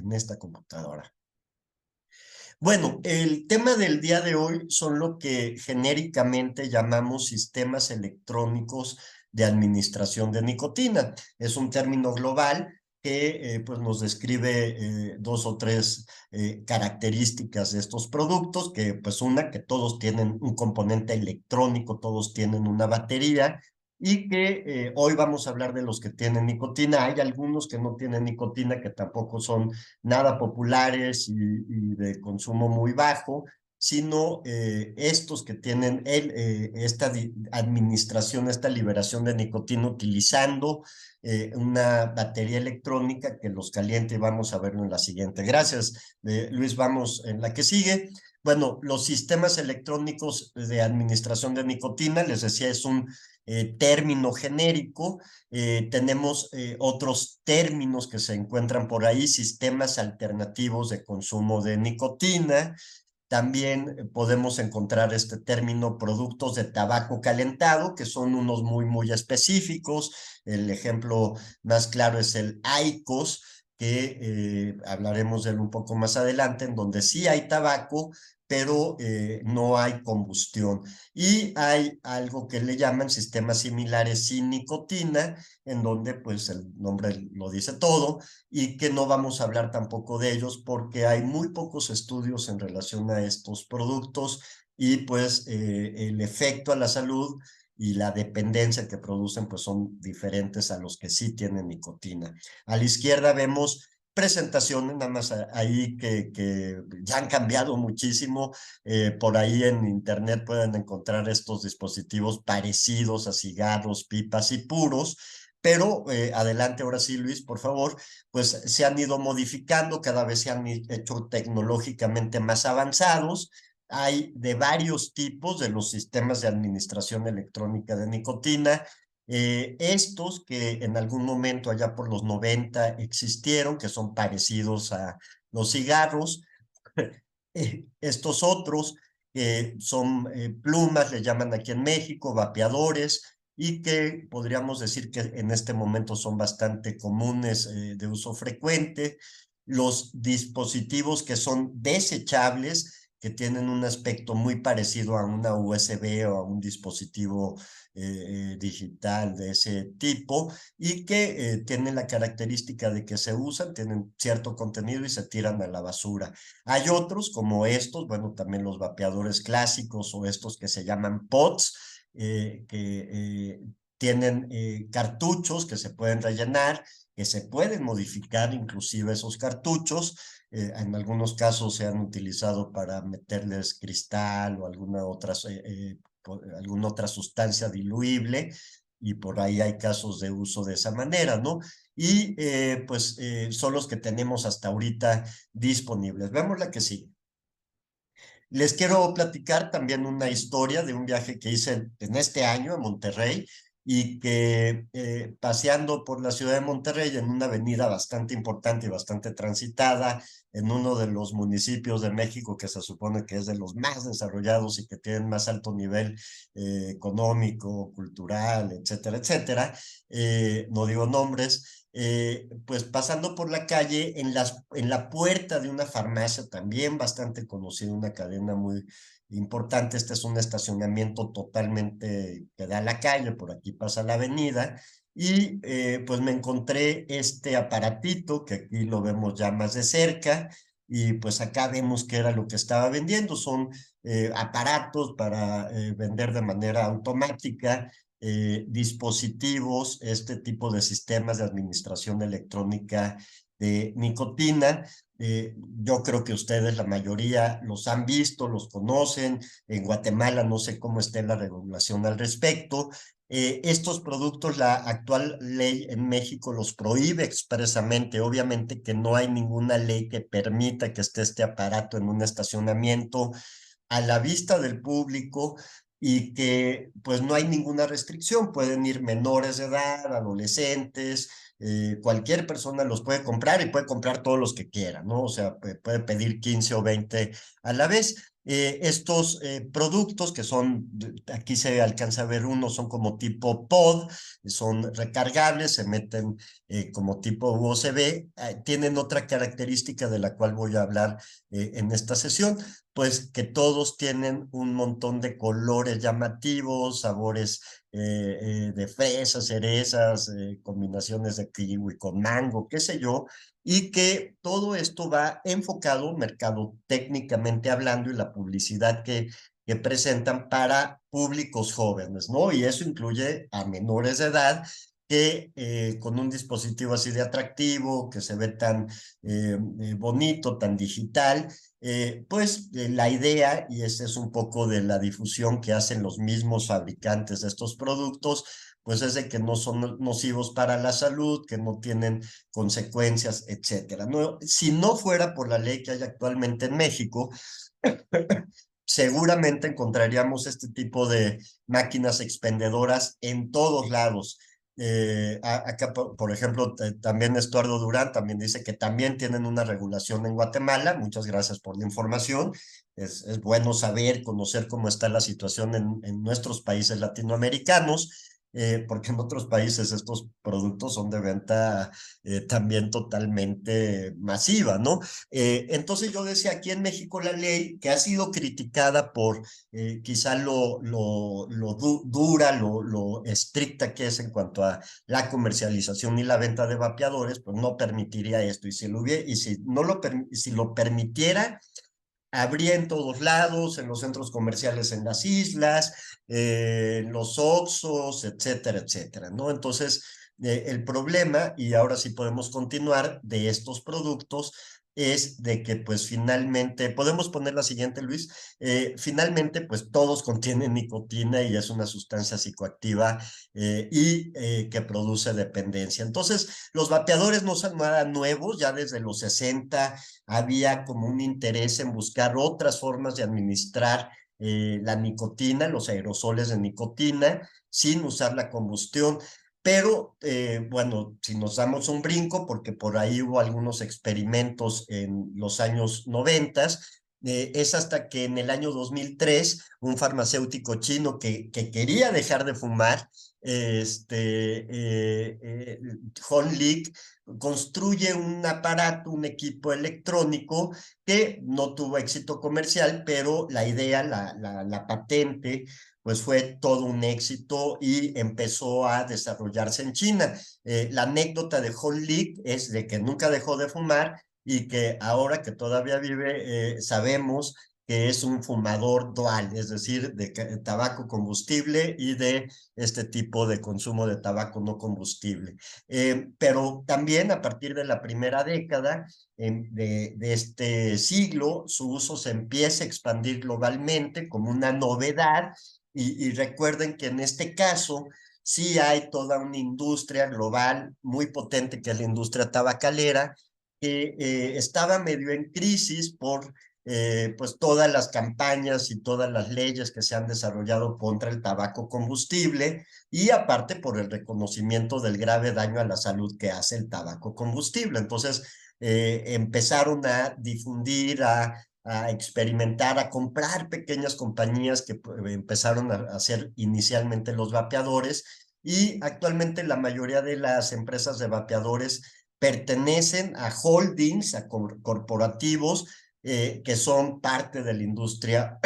en esta computadora. Bueno, el tema del día de hoy son lo que genéricamente llamamos sistemas electrónicos de administración de nicotina. Es un término global que pues nos describe dos o tres características de estos productos, que pues una, que todos tienen un componente electrónico, todos tienen una batería, y que hoy vamos a hablar de los que tienen nicotina. Hay algunos que no tienen nicotina, que tampoco son nada populares y de consumo muy bajo, sino estos que tienen esta administración, esta liberación de nicotina utilizando una batería electrónica que los calienta, y vamos a verlo en la siguiente. Gracias, Luis. Vamos en la que sigue. Bueno, los sistemas electrónicos de administración de nicotina, les decía, es un término genérico. Tenemos otros términos que se encuentran por ahí: sistemas alternativos de consumo de nicotina. También podemos encontrar este término productos de tabaco calentado, que son unos muy específicos. El ejemplo más claro es el IQOS, que hablaremos de él un poco más adelante, en donde sí hay tabaco, pero no hay combustión. Y hay algo que le llaman sistemas similares sin nicotina, en donde pues el nombre lo dice todo, y que no vamos a hablar tampoco de ellos porque hay muy pocos estudios en relación a estos productos, y pues el efecto a la salud y la dependencia que producen pues son diferentes a los que sí tienen nicotina. A la izquierda vemos presentaciones, nada más ahí, que ya han cambiado muchísimo. Por ahí en internet pueden encontrar estos dispositivos parecidos a cigarros, pipas y puros, pero adelante, ahora sí, Luis, por favor. Pues se han ido modificando, cada vez se han hecho tecnológicamente más avanzados. Hay de varios tipos de los sistemas de administración electrónica de nicotina. Estos que en algún momento allá por los 90 existieron, que son parecidos a los cigarros. Estos otros que son plumas, le llaman aquí en México, vapeadores, y que podríamos decir que en este momento son bastante comunes, de uso frecuente. Los dispositivos que son desechables, que tienen un aspecto muy parecido a una USB o a un dispositivo digital de ese tipo, y que tienen la característica de que se usan, tienen cierto contenido y se tiran a la basura. Hay otros como estos, bueno, también los vapeadores clásicos, o estos que se llaman pods, que tienen cartuchos que se pueden rellenar, que se pueden modificar inclusive esos cartuchos. En algunos casos se han utilizado para meterles cristal o alguna otra sustancia diluible, y por ahí hay casos de uso de esa manera, ¿no? Y pues son los que tenemos hasta ahorita disponibles. Vemos la que sigue. Les quiero platicar también una historia de un viaje que hice en este año a Monterrey, y que paseando por la ciudad de Monterrey en una avenida bastante importante y bastante transitada, en uno de los municipios de México que se supone que es de los más desarrollados y que tienen más alto nivel económico, cultural, etcétera, etcétera, no digo nombres. Pues pasando por la calle, en la puerta de una farmacia también bastante conocida, una cadena muy importante. Este es un estacionamiento totalmente que da a la calle, por aquí pasa la avenida, y pues me encontré este aparatito que aquí lo vemos ya más de cerca, y pues acá vemos que era lo que estaba vendiendo. Son aparatos para vender de manera automática dispositivos, este tipo de sistemas de administración electrónica de nicotina. Yo creo que ustedes, la mayoría, los han visto, los conocen. En Guatemala no sé cómo esté la regulación al respecto. Estos productos, la actual ley en México los prohíbe expresamente. Obviamente que no hay ninguna ley que permita que esté este aparato en un estacionamiento a la vista del público, y que pues no hay ninguna restricción. Pueden ir menores de edad, adolescentes, cualquier persona los puede comprar, y puede comprar todos los que quiera, ¿no? O sea, puede pedir 15 o 20 a la vez. Estos productos que son, aquí se alcanza a ver uno, son como tipo pod, son recargables, se meten como tipo USB, tienen otra característica de la cual voy a hablar en esta sesión, pues que todos tienen un montón de colores llamativos, sabores de fresas, cerezas, combinaciones de kiwi con mango, qué sé yo, y que todo esto va enfocado mercado técnicamente hablando y la publicidad que presentan para públicos jóvenes, ¿no? Y eso incluye a menores de edad que con un dispositivo así de atractivo, que se ve tan bonito, tan digital, pues la idea, y esta es un poco de la difusión que hacen los mismos fabricantes de estos productos, pues es de que no son nocivos para la salud, que no tienen consecuencias, etcétera. No, si no fuera por la ley que hay actualmente en México, seguramente encontraríamos este tipo de máquinas expendedoras en todos lados. Acá, por ejemplo, también Estuardo Durán también dice que también tienen una regulación en Guatemala. Muchas gracias por la información. Es bueno saber, conocer cómo está la situación en nuestros países latinoamericanos, porque en otros países estos productos son de venta también totalmente masiva, ¿no? Entonces yo decía, aquí en México la ley que ha sido criticada por quizá lo dura, lo estricta que es en cuanto a la comercialización y la venta de vapeadores, pues no permitiría esto. Y si lo hubiera, y si no lo, si lo permitiera, habría en todos lados, en los centros comerciales en las islas, en los Oxxos, etcétera, etcétera, ¿no? Entonces, el problema, y ahora sí podemos continuar, de estos productos es de que pues finalmente, podemos poner la siguiente, Luis, finalmente pues todos contienen nicotina y es una sustancia psicoactiva que produce dependencia. Entonces, los vapeadores no son nada nuevos, ya desde los 60 había como un interés en buscar otras formas de administrar la nicotina, los aerosoles de nicotina, sin usar la combustión. Pero bueno, si nos damos un brinco, porque por ahí hubo algunos experimentos en los años 90, es hasta que en el año 2003 un farmacéutico chino que quería dejar de fumar, Hon Lik, construye un aparato, un equipo electrónico que no tuvo éxito comercial, pero la idea, la patente, pues fue todo un éxito y empezó a desarrollarse en China. La anécdota de Hon Lik es de que nunca dejó de fumar y que ahora que todavía vive, sabemos que es un fumador dual, es decir, de tabaco combustible y de este tipo de consumo de tabaco no combustible. Pero también a partir de la primera década de este siglo, su uso se empieza a expandir globalmente como una novedad y recuerden que en este caso sí hay toda una industria global muy potente que es la industria tabacalera que estaba medio en crisis por pues todas las campañas y todas las leyes que se han desarrollado contra el tabaco combustible y aparte por el reconocimiento del grave daño a la salud que hace el tabaco combustible. Entonces empezaron a difundir, a experimentar, a comprar pequeñas compañías que empezaron a hacer inicialmente los vapeadores y actualmente la mayoría de las empresas de vapeadores pertenecen a holdings, a corporativos que son parte de la industria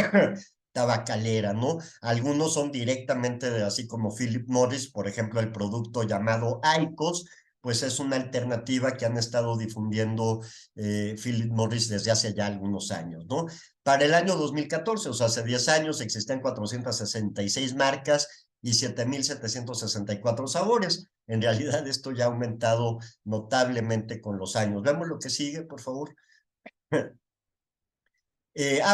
tabacalera, ¿no? Algunos son directamente de, así como Philip Morris, por ejemplo, el producto llamado IQOS, pues es una alternativa que han estado difundiendo Philip Morris desde hace ya algunos años, ¿no? Para el año 2014, o sea, hace 10 años, existían 466 marcas y 7,764 sabores. En realidad, esto ya ha aumentado notablemente con los años. Veamos lo que sigue, por favor.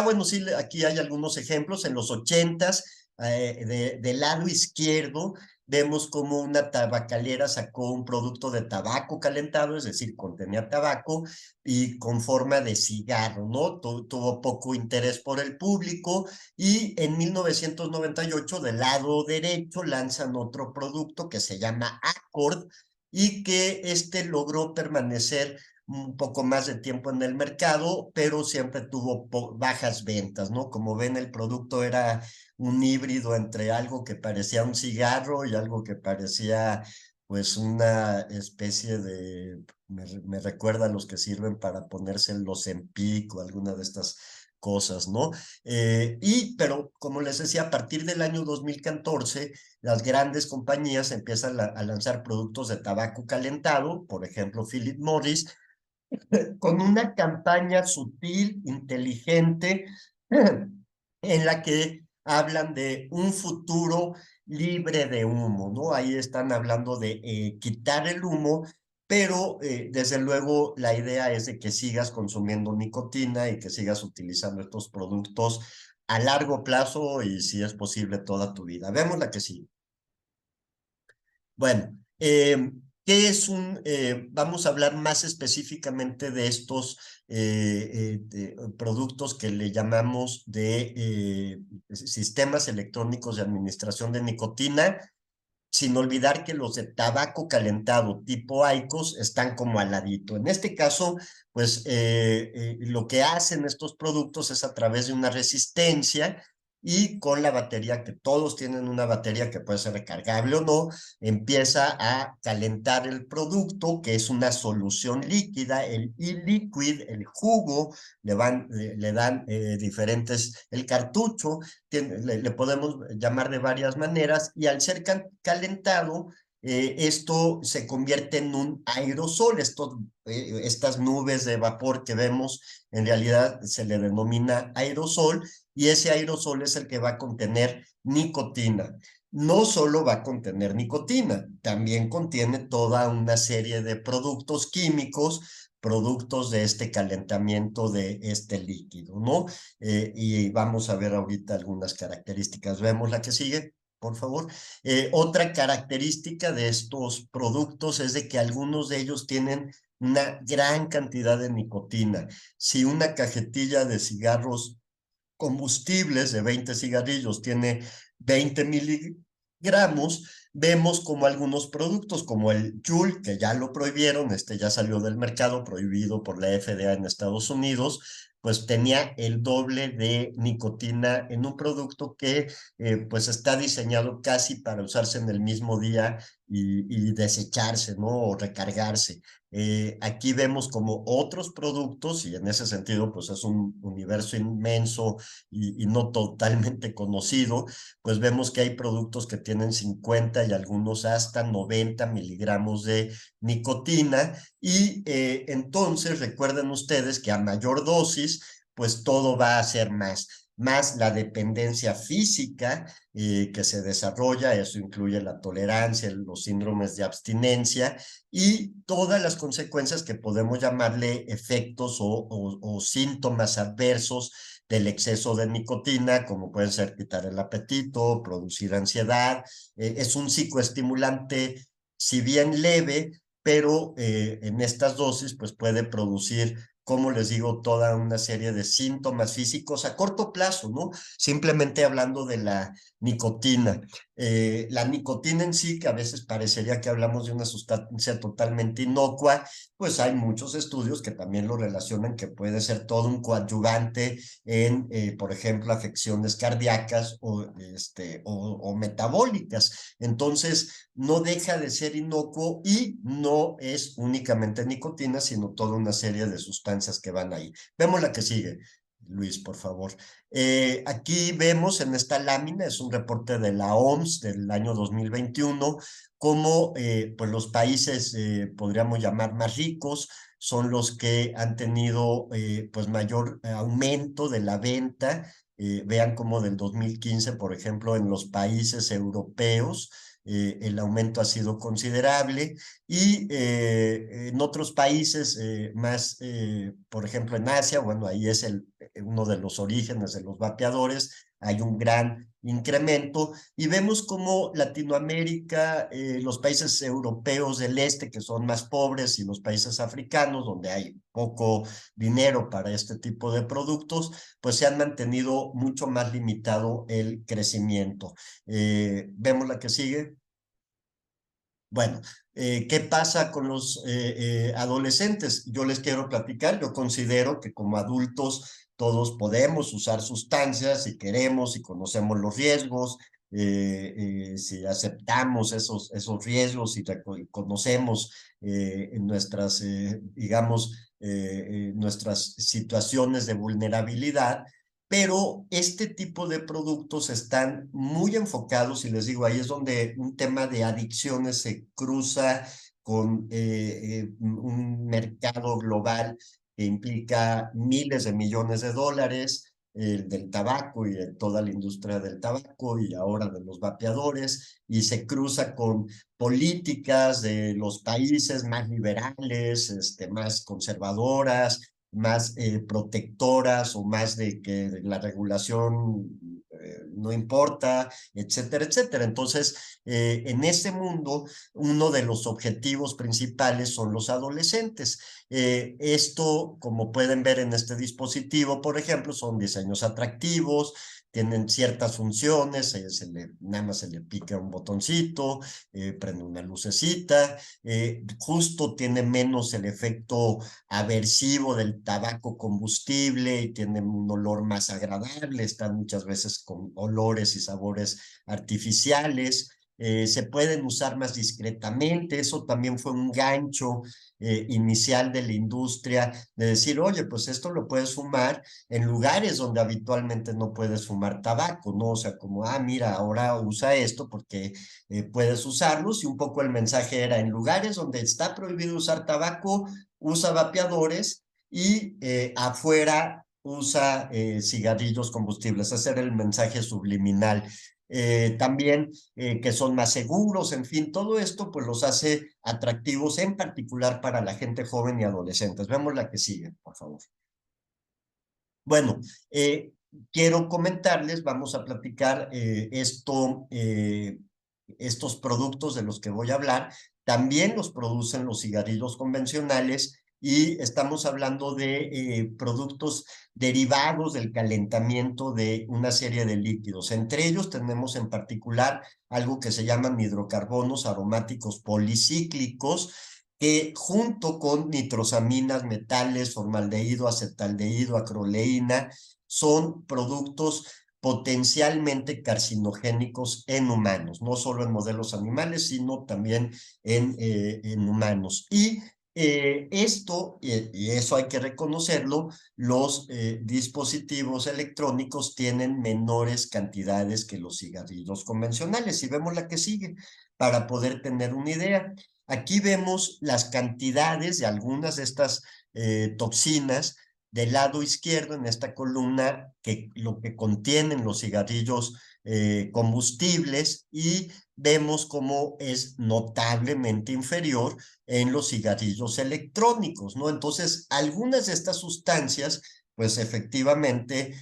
Bueno, sí, aquí hay algunos ejemplos. En los 80s, del lado izquierdo, vemos como una tabacalera sacó un producto de tabaco calentado, es decir, contenía tabaco y con forma de cigarro, ¿no? Tuvo poco interés por el público y en 1998, del lado derecho, lanzan otro producto que se llama Accord y que este logró permanecer un poco más de tiempo en el mercado, pero siempre tuvo bajas ventas, ¿no? Como ven, el producto era un híbrido entre algo que parecía un cigarro y algo que parecía pues una especie de, me recuerda a los que sirven para ponerse los Ozempic o alguna de estas cosas, ¿no? Pero como les decía, a partir del año 2014, las grandes compañías empiezan a lanzar productos de tabaco calentado, por ejemplo, Philip Morris, con una campaña sutil, inteligente, en la que hablan de un futuro libre de humo, ¿no? Ahí están hablando de quitar el humo, pero desde luego la idea es de que sigas consumiendo nicotina y que sigas utilizando estos productos a largo plazo y si es posible toda tu vida. Vemos la que sí. Bueno, ¿qué es vamos a hablar más específicamente de estos productos que le llamamos de sistemas electrónicos de administración de nicotina, sin olvidar que los de tabaco calentado tipo IQOS están como al ladito. En este caso, pues lo que hacen estos productos es a través de una resistencia y con la batería, que todos tienen una batería que puede ser recargable o no, empieza a calentar el producto, que es una solución líquida, el e-liquid, el jugo, le dan diferentes, el cartucho, le podemos llamar de varias maneras, y al ser calentado, esto se convierte en un aerosol. Estas nubes de vapor que vemos, en realidad se le denomina aerosol, y ese aerosol es el que va a contener nicotina. No solo va a contener nicotina, también contiene toda una serie de productos químicos, productos de este calentamiento de este líquido, ¿no? Y vamos a ver ahorita algunas características. Vemos la que sigue, por favor. Otra característica de estos productos es de que algunos de ellos tienen una gran cantidad de nicotina. Si una cajetilla de cigarros combustibles de 20 cigarrillos tiene 20 miligramos, vemos como algunos productos como el Juul, que ya lo prohibieron, ya salió del mercado, prohibido por la FDA en Estados Unidos, pues tenía el doble de nicotina en un producto que pues está diseñado casi para usarse en el mismo día y desecharse, ¿no? O recargarse. Aquí vemos como otros productos, y en ese sentido pues es un universo inmenso y no totalmente conocido, pues vemos que hay productos que tienen 50 y algunos hasta 90 miligramos de nicotina, y entonces recuerden ustedes que a mayor dosis, pues todo va a ser más la dependencia física que se desarrolla, eso incluye la tolerancia, los síndromes de abstinencia y todas las consecuencias que podemos llamarle efectos o síntomas adversos del exceso de nicotina, como pueden ser quitar el apetito, producir ansiedad. Es un psicoestimulante, si bien leve, pero en estas dosis pues puede producir, como les digo, toda una serie de síntomas físicos a corto plazo, ¿no? Simplemente hablando de la nicotina. La nicotina en sí, que a veces parecería que hablamos de una sustancia totalmente inocua, pues hay muchos estudios que también lo relacionan, que puede ser todo un coadyuvante en, por ejemplo, afecciones cardíacas o metabólicas. Entonces, no deja de ser inocuo y no es únicamente nicotina, sino toda una serie de sustancias que van ahí. Vemos la que sigue. Luis, por favor. Aquí vemos en esta lámina, es un reporte de la OMS del año 2021, cómo pues los países, podríamos llamar más ricos, son los que han tenido pues mayor aumento de la venta. Vean cómo del 2015, por ejemplo, en los países europeos, el aumento ha sido considerable, y en otros países más, por ejemplo en Asia, bueno, ahí es uno de los orígenes de los vapeadores, hay un gran incremento, y vemos como Latinoamérica, los países europeos del este, que son más pobres, y los países africanos, donde hay poco dinero para este tipo de productos, pues se han mantenido mucho más limitado el crecimiento. Vemos la que sigue. Bueno, ¿qué pasa con los adolescentes? Yo les quiero platicar, yo considero que como adultos todos podemos usar sustancias si queremos, si conocemos los riesgos, si aceptamos esos riesgos y conocemos nuestras, digamos, nuestras situaciones de vulnerabilidad. Pero este tipo de productos están muy enfocados, y les digo, ahí es donde un tema de adicciones se cruza con un mercado global que implica miles de millones de dólares, del tabaco y de toda la industria del tabaco y ahora de los vapeadores, y se cruza con políticas de los países más liberales, más conservadoras, más protectoras o más de que la regulación no importa, etcétera, etcétera. Entonces, en ese mundo, uno de los objetivos principales son los adolescentes. Esto, como pueden ver en este dispositivo, por ejemplo, son diseños atractivos, tienen ciertas funciones, nada más se le pica un botoncito, prende una lucecita, justo tiene menos el efecto aversivo del tabaco combustible y tienen un olor más agradable, están muchas veces con olores y sabores artificiales. Se pueden usar más discretamente, eso también fue un gancho inicial de la industria, de decir, oye, pues esto lo puedes fumar en lugares donde habitualmente no puedes fumar tabaco, ¿no? O sea, como, ah, mira, ahora usa esto porque puedes usarlos, y un poco el mensaje era, en lugares donde está prohibido usar tabaco, usa vapeadores, y afuera usa cigarrillos combustibles. Ese era el mensaje subliminal. También que son más seguros, en fin, todo esto pues los hace atractivos en particular para la gente joven y adolescentes. Vemos la que sigue, por favor. Bueno, quiero comentarles, vamos a platicar estos productos de los que voy a hablar. También los producen los cigarrillos convencionales, y estamos hablando de productos derivados del calentamiento de una serie de líquidos. Entre ellos tenemos en particular algo que se llaman hidrocarbonos aromáticos policíclicos, que junto con nitrosaminas, metales, formaldehído, acetaldehído, acroleína, son productos potencialmente carcinogénicos en humanos, no solo en modelos animales, sino también en humanos. Y esto, y eso hay que reconocerlo, los dispositivos electrónicos tienen menores cantidades que los cigarrillos convencionales. Y vemos la que sigue para poder tener una idea. Aquí vemos las cantidades de algunas de estas toxinas del lado izquierdo en esta columna, que lo que contienen los cigarrillos combustibles, y vemos cómo es notablemente inferior en los cigarrillos electrónicos, ¿no? Entonces, algunas de estas sustancias pues efectivamente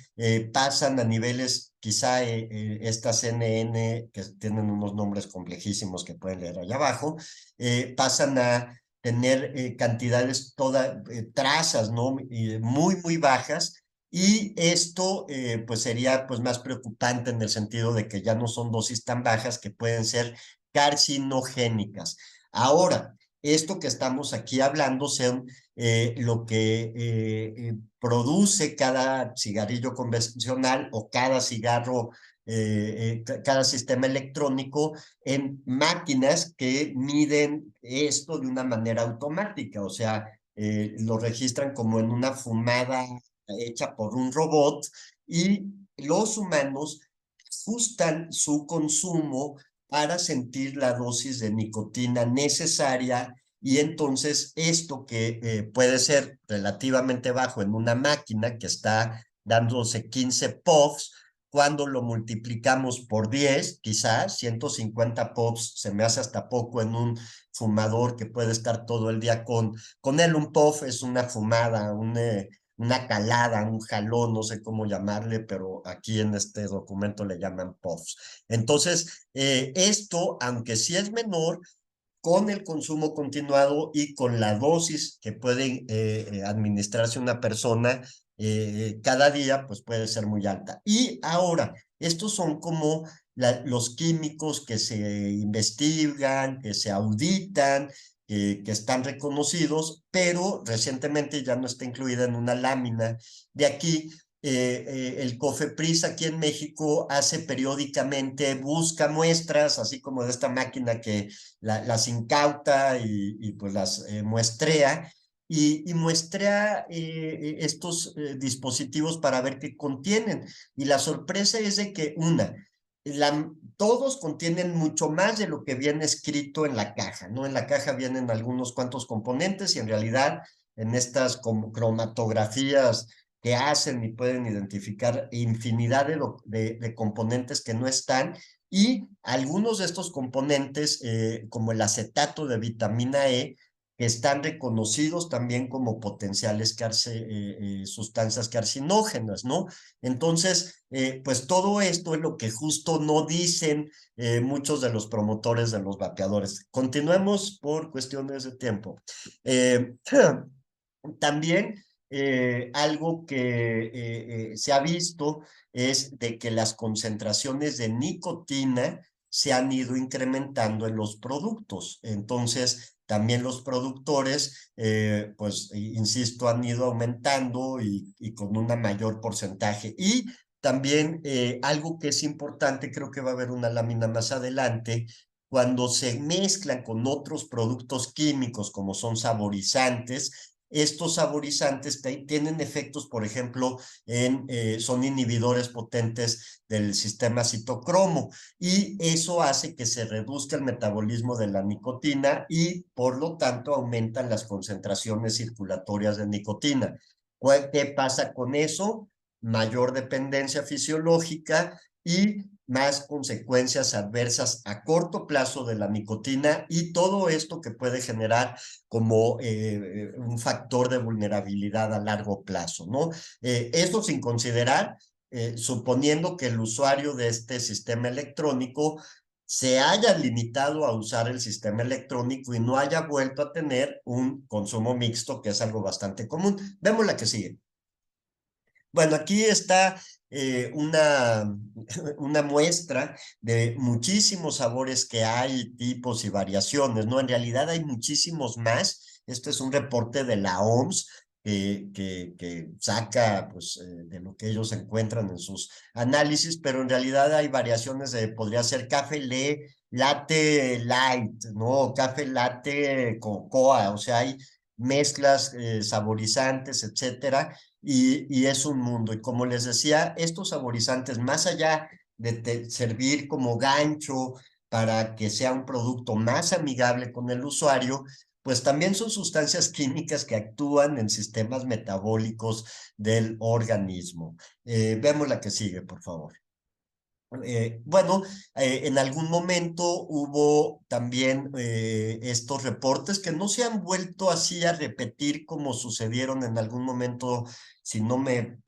pasan a niveles, quizá estas NN, que tienen unos nombres complejísimos que pueden leer allá abajo, pasan a tener cantidades, trazas, ¿no? Muy, muy bajas. Y esto pues sería pues más preocupante en el sentido de que ya no son dosis tan bajas que pueden ser carcinogénicas. Ahora, esto que estamos aquí hablando son lo que produce cada cigarrillo convencional o cada cigarro, cada sistema electrónico, en máquinas que miden esto de una manera automática, o sea, lo registran como en una fumada hecha por un robot, y los humanos ajustan su consumo para sentir la dosis de nicotina necesaria, y entonces esto que puede ser relativamente bajo en una máquina que está dándose 15 puffs, cuando lo multiplicamos por 10, quizás 150 puffs se me hace hasta poco en un fumador que puede estar todo el día con él. Un puff es una fumada, una calada, un jalón, no sé cómo llamarle, pero aquí en este documento le llaman puffs. Entonces, esto, aunque sí es menor, con el consumo continuado y con la dosis que puede administrarse una persona cada día, pues puede ser muy alta. Y ahora, estos son como los químicos que se investigan, que se auditan, que están reconocidos, pero recientemente ya no está incluida en una lámina. De aquí, el COFEPRIS aquí en México hace periódicamente, busca muestras, así como de esta máquina que las incauta y pues las muestrea, y muestra estos dispositivos para ver qué contienen. Y la sorpresa es de que todos contienen mucho más de lo que viene escrito en la caja, ¿no? En la caja vienen algunos cuantos componentes y en realidad en estas como cromatografías que hacen y pueden identificar infinidad de componentes que no están, y algunos de estos componentes, como el acetato de vitamina E, que están reconocidos también como potenciales sustancias carcinógenas, ¿no? Entonces, pues todo esto es lo que justo no dicen muchos de los promotores de los vapeadores. Continuemos por cuestiones de tiempo. Eh, También algo que se ha visto es de que las concentraciones de nicotina se han ido incrementando en los productos. Entonces, también los productores, pues, insisto, han ido aumentando y con un mayor porcentaje. Y también algo que es importante, creo que va a haber una lámina más adelante, cuando se mezclan con otros productos químicos como son saborizantes. Estos saborizantes tienen efectos, por ejemplo, son inhibidores potentes del sistema citocromo, y eso hace que se reduzca el metabolismo de la nicotina y por lo tanto aumentan las concentraciones circulatorias de nicotina. ¿Qué pasa con eso? Mayor dependencia fisiológica y más consecuencias adversas a corto plazo de la nicotina, y todo esto que puede generar como un factor de vulnerabilidad a largo plazo, ¿no? Esto sin considerar, suponiendo que el usuario de este sistema electrónico se haya limitado a usar el sistema electrónico y no haya vuelto a tener un consumo mixto, que es algo bastante común. Vemos la que sigue. Bueno, aquí está una muestra de muchísimos sabores que hay, tipos y variaciones, ¿no? En realidad hay muchísimos más. Este es un reporte de la OMS que saca, pues, de lo que ellos encuentran en sus análisis, pero en realidad hay variaciones podría ser café latte light, ¿no? Café latte cocoa, o sea, hay mezclas, saborizantes, etcétera, y es un mundo. Y como les decía, estos saborizantes, más allá de servir como gancho para que sea un producto más amigable con el usuario, pues también son sustancias químicas que actúan en sistemas metabólicos del organismo. Vemos la que sigue, por favor. Bueno, en algún momento hubo también estos reportes que no se han vuelto así a repetir como sucedieron en algún momento, si no me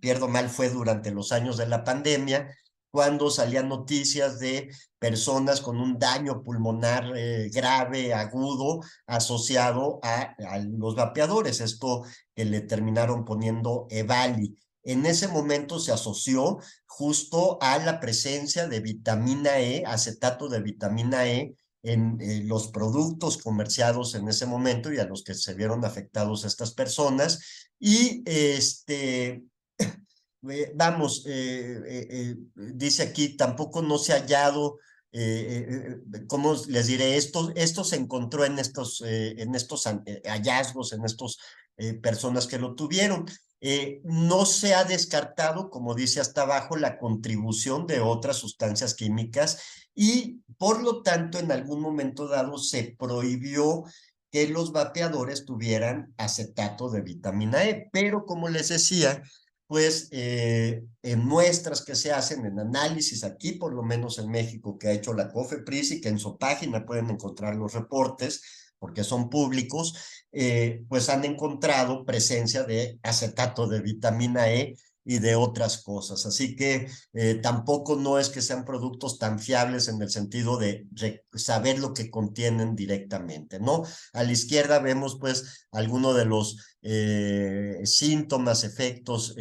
pierdo mal, fue durante los años de la pandemia, cuando salían noticias de personas con un daño pulmonar grave, agudo, asociado a los vapeadores, esto que le terminaron poniendo EVALI. En ese momento se asoció justo a la presencia de vitamina E, acetato de vitamina E, en los productos comerciados en ese momento y a los que se vieron afectados estas personas. Y vamos, dice aquí, tampoco no se ha hallado, ¿cómo les diré? Esto se encontró en estos hallazgos, en estos personas que lo tuvieron. No se ha descartado, como dice hasta abajo, la contribución de otras sustancias químicas, y por lo tanto en algún momento dado se prohibió que los vapeadores tuvieran acetato de vitamina E, pero como les decía, pues en muestras que se hacen, en análisis aquí, por lo menos en México, que ha hecho la COFEPRIS y que en su página pueden encontrar los reportes, porque son públicos, pues han encontrado presencia de acetato de vitamina E y de otras cosas. Así que tampoco no es que sean productos tan fiables en el sentido de saber lo que contienen directamente, ¿no? A la izquierda vemos pues algunos de los síntomas, efectos,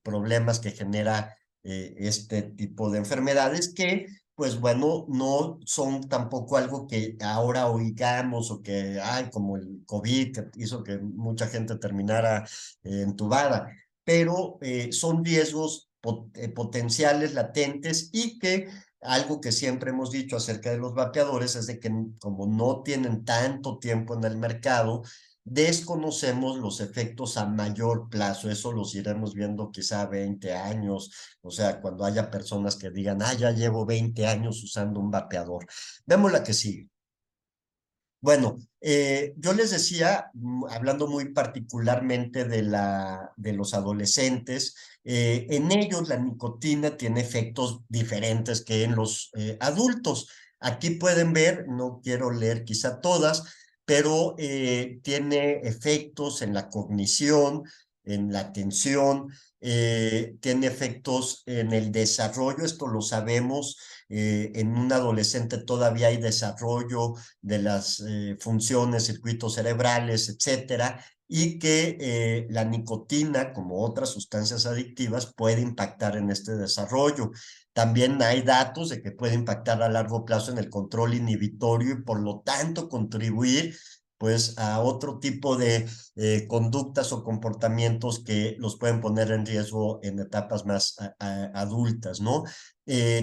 problemas que genera este tipo de enfermedades que, pues bueno, no son tampoco algo que ahora oigamos o que, ay, como el COVID que hizo que mucha gente terminara entubada, pero son riesgos potenciales, latentes y que algo que siempre hemos dicho acerca de los vapeadores es de que como no tienen tanto tiempo en el mercado, desconocemos los efectos a mayor plazo. Eso los iremos viendo quizá 20 años, o sea, cuando haya personas que digan, ah, ya llevo 20 años usando un vapeador. Vemos la que sigue. Bueno, yo les decía, hablando muy particularmente de los adolescentes, en ellos la nicotina tiene efectos diferentes que en los adultos. Aquí pueden ver, no quiero leer quizá todas, pero tiene efectos en la cognición, en la atención, tiene efectos en el desarrollo, esto lo sabemos, en un adolescente todavía hay desarrollo de las funciones, circuitos cerebrales, etcétera, y que la nicotina, como otras sustancias adictivas, puede impactar en este desarrollo. También hay datos de que puede impactar a largo plazo en el control inhibitorio y por lo tanto contribuir pues a otro tipo de conductas o comportamientos que los pueden poner en riesgo en etapas más adultas, ¿no?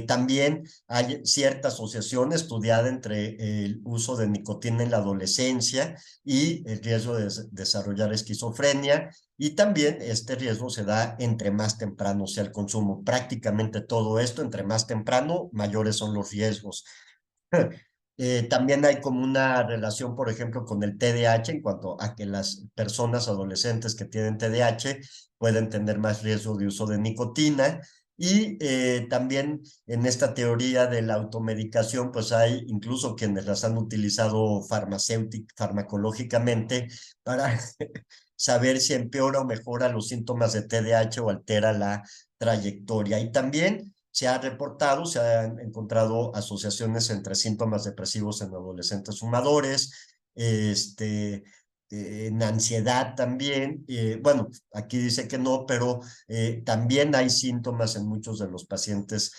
También hay cierta asociación estudiada entre el uso de nicotina en la adolescencia y el riesgo de desarrollar esquizofrenia, y también este riesgo se da entre más temprano sea el consumo. Prácticamente todo esto, entre más temprano, mayores son los riesgos. También hay como una relación, por ejemplo, con el TDAH en cuanto a que las personas adolescentes que tienen TDAH pueden tener más riesgo de uso de nicotina. Y también en esta teoría de la automedicación, pues hay incluso quienes las han utilizado farmacológicamente para saber si empeora o mejora los síntomas de TDAH o altera la trayectoria. Y también se ha reportado, se han encontrado asociaciones entre síntomas depresivos en adolescentes fumadores, en ansiedad también. Bueno, aquí dice que no, pero también hay síntomas en muchos de los pacientes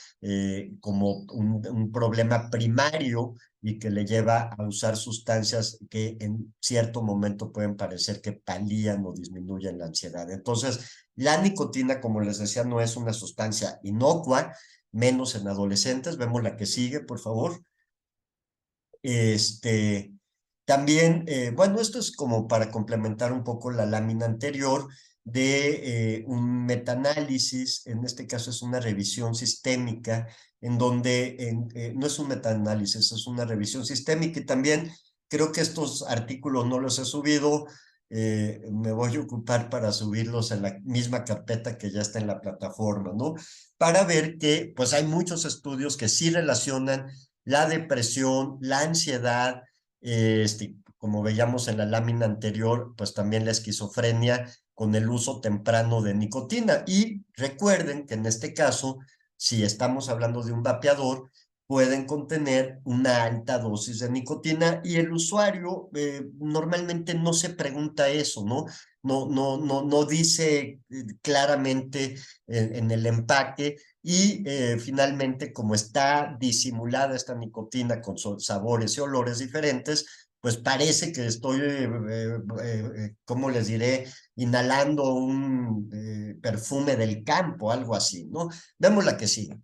como un problema primario y que le lleva a usar sustancias que en cierto momento pueden parecer que palían o disminuyen la ansiedad. Entonces, la nicotina, como les decía, no es una sustancia inocua, menos en adolescentes. Vemos la que sigue, por favor. Este, también, bueno, esto es como para complementar un poco la lámina anterior de un metaanálisis, en este caso es una revisión sistémica, en donde no es un metaanálisis, es una revisión sistémica y también creo que estos artículos no los he subido, me voy a ocupar para subirlos en la misma carpeta que ya está en la plataforma, ¿no? Para ver que pues hay muchos estudios que sí relacionan la depresión, la ansiedad, como veíamos en la lámina anterior, pues también la esquizofrenia con el uso temprano de nicotina. Y recuerden que en este caso, si estamos hablando de un vapeador, pueden contener una alta dosis de nicotina y el usuario normalmente no se pregunta eso, ¿no? No dice claramente en el empaque y finalmente, como está disimulada esta nicotina con sabores y olores diferentes, pues parece que estoy, ¿cómo les diré? Inhalando un perfume del campo, algo así, ¿no? Vemos la que sigue.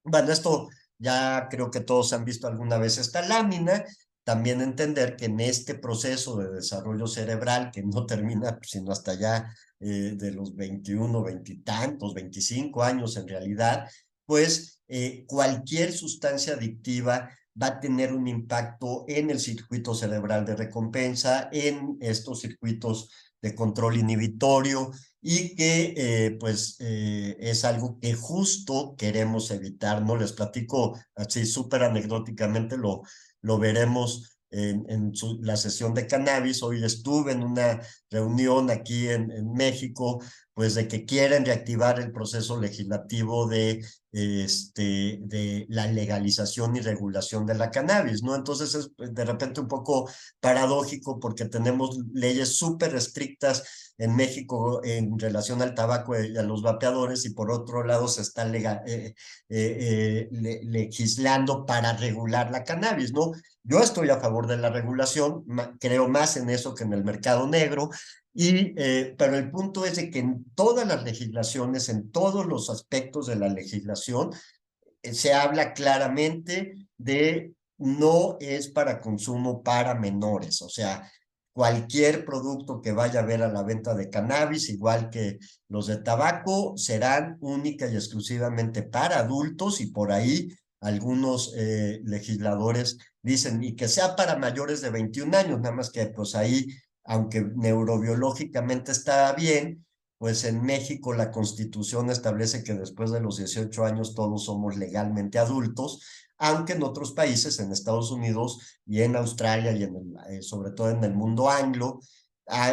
Bueno, esto ya creo que todos han visto alguna vez esta lámina. También entender que en este proceso de desarrollo cerebral, que no termina sino hasta ya de los 21, 20 y tantos, 25 años en realidad, pues cualquier sustancia adictiva va a tener un impacto en el circuito cerebral de recompensa, en estos circuitos de control inhibitorio, y que pues es algo que justo queremos evitar, ¿no? Les platico así súper anecdóticamente, lo veremos la sesión de cannabis. Hoy estuve en una reunión aquí en México pues de que quieren reactivar el proceso legislativo de la legalización y regulación de la cannabis, ¿no? Entonces es de repente un poco paradójico porque tenemos leyes súper estrictas en México en relación al tabaco y a los vapeadores, y por otro lado se está legislando para regular la cannabis, ¿no? Yo estoy a favor de la regulación, creo más en eso que en el mercado negro, pero el punto es de que en todas las legislaciones, en todos los aspectos de la legislación, se habla claramente de no es para consumo para menores, o sea, cualquier producto que vaya a haber a la venta de cannabis, igual que los de tabaco, serán única y exclusivamente para adultos, y por ahí algunos legisladores dicen y que sea para mayores de 21 años, nada más que pues ahí, aunque neurobiológicamente está bien, pues en México la Constitución establece que después de los 18 años todos somos legalmente adultos, aunque en otros países, en Estados Unidos y en Australia y sobre todo en el mundo anglo,